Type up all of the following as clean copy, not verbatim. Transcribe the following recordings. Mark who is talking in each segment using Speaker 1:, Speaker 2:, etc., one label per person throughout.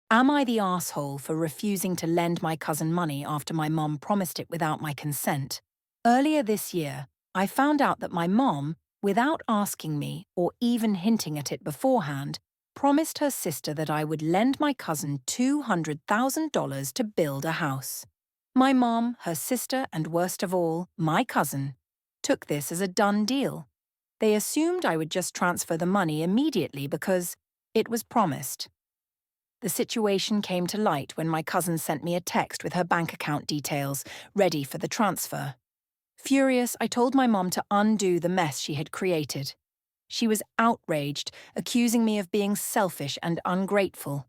Speaker 1: Am I the asshole for refusing to lend my cousin money after my mom promised it without my consent? Earlier this year, I found out that my mom, without asking me or even hinting at it beforehand, promised her sister that I would lend my cousin $200,000 to build a house. My mom, her sister, and worst of all, my cousin, took this as a done deal. They assumed I would just transfer the money immediately because it was promised. The situation came to light when my cousin sent me a text with her bank account details, ready for the transfer. Furious, I told my mom to undo the mess she had created. She was outraged, accusing me of being selfish and ungrateful.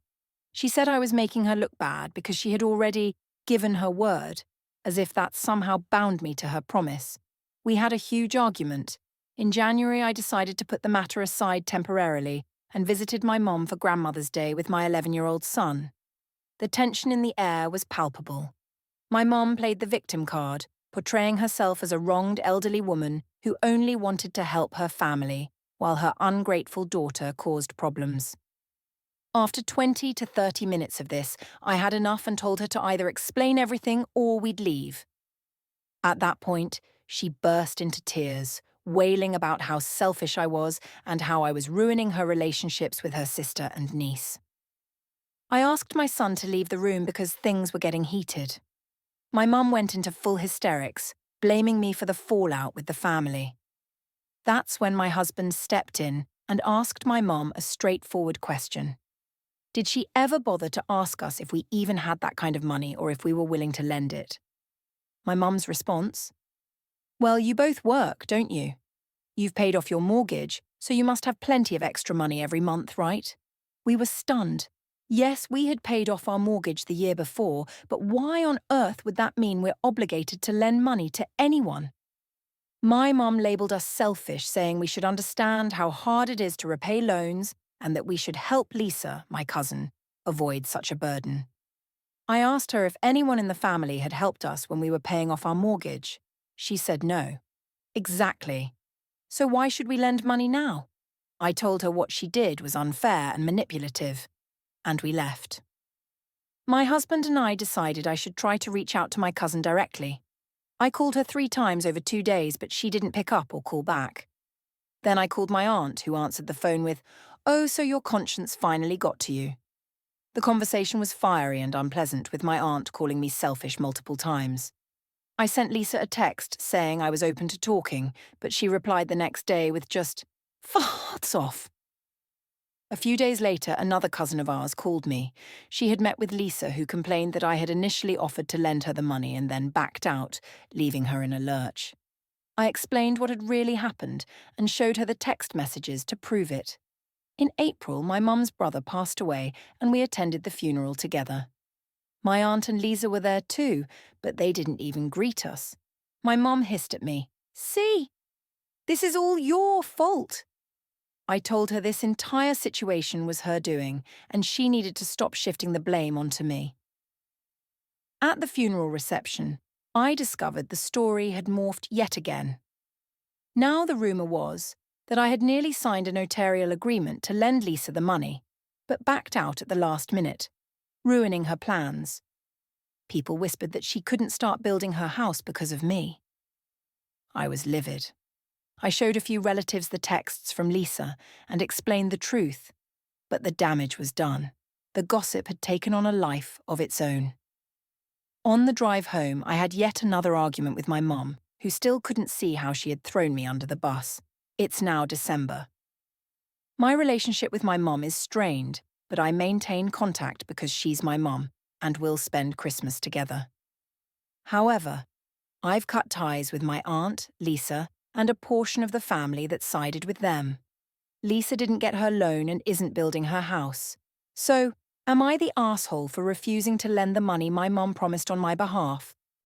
Speaker 1: She said I was making her look bad because she had already given her word, as if that somehow bound me to her promise. We had a huge argument. In January, I decided to put the matter aside temporarily and visited my mom for Grandmother's Day with my 11-year-old son. The tension in the air was palpable. My mom played the victim card, portraying herself as a wronged elderly woman who only wanted to help her family, while her ungrateful daughter caused problems. After 20 to 30 minutes of this, I had enough and told her to either explain everything or we'd leave. At that point, she burst into tears, wailing about how selfish I was and how I was ruining her relationships with her sister and niece. I asked my son to leave the room because things were getting heated. My mum went into full hysterics, blaming me for the fallout with the family. That's when my husband stepped in and asked my mum a straightforward question. Did she ever bother to ask us if we even had that kind of money or if we were willing to lend it? My mum's response? Well, you both work, don't you? You've paid off your mortgage, so you must have plenty of extra money every month, right? We were stunned. Yes, we had paid off our mortgage the year before, but why on earth would that mean we're obligated to lend money to anyone? My mum labelled us selfish, saying we should understand how hard it is to repay loans and that we should help Lisa, my cousin, avoid such a burden. I asked her if anyone in the family had helped us when we were paying off our mortgage. She said no. Exactly. So why should we lend money now? I told her what she did was unfair and manipulative, and we left. My husband and I decided I should try to reach out to my cousin directly. I called her 3 times over 2 days, but she didn't pick up or call back. Then I called my aunt, who answered the phone with, "Oh, so your conscience finally got to you." The conversation was fiery and unpleasant, with my aunt calling me selfish multiple times. I sent Lisa a text saying I was open to talking, but she replied the next day with just, "Farts off." A few days later, another cousin of ours called me. She had met with Lisa, who complained that I had initially offered to lend her the money and then backed out, leaving her in a lurch. I explained what had really happened and showed her the text messages to prove it. In April, my mum's brother passed away and we attended the funeral together. My aunt and Lisa were there too, but they didn't even greet us. My mum hissed at me, "See, this is all your fault." I told her this entire situation was her doing, and she needed to stop shifting the blame onto me. At the funeral reception, I discovered the story had morphed yet again. Now the rumour was that I had nearly signed a notarial agreement to lend Lisa the money, but backed out at the last minute, ruining her plans. People whispered that she couldn't start building her house because of me. I was livid. I showed a few relatives the texts from Lisa and explained the truth, but the damage was done. The gossip had taken on a life of its own. On the drive home, I had yet another argument with my mom, who still couldn't see how she had thrown me under the bus. It's now December. My relationship with my mom is strained, but I maintain contact because she's my mom, and we'll spend Christmas together. However, I've cut ties with my aunt, Lisa, and a portion of the family that sided with them. Lisa didn't get her loan and isn't building her house. So, am I the asshole for refusing to lend the money my mom promised on my behalf?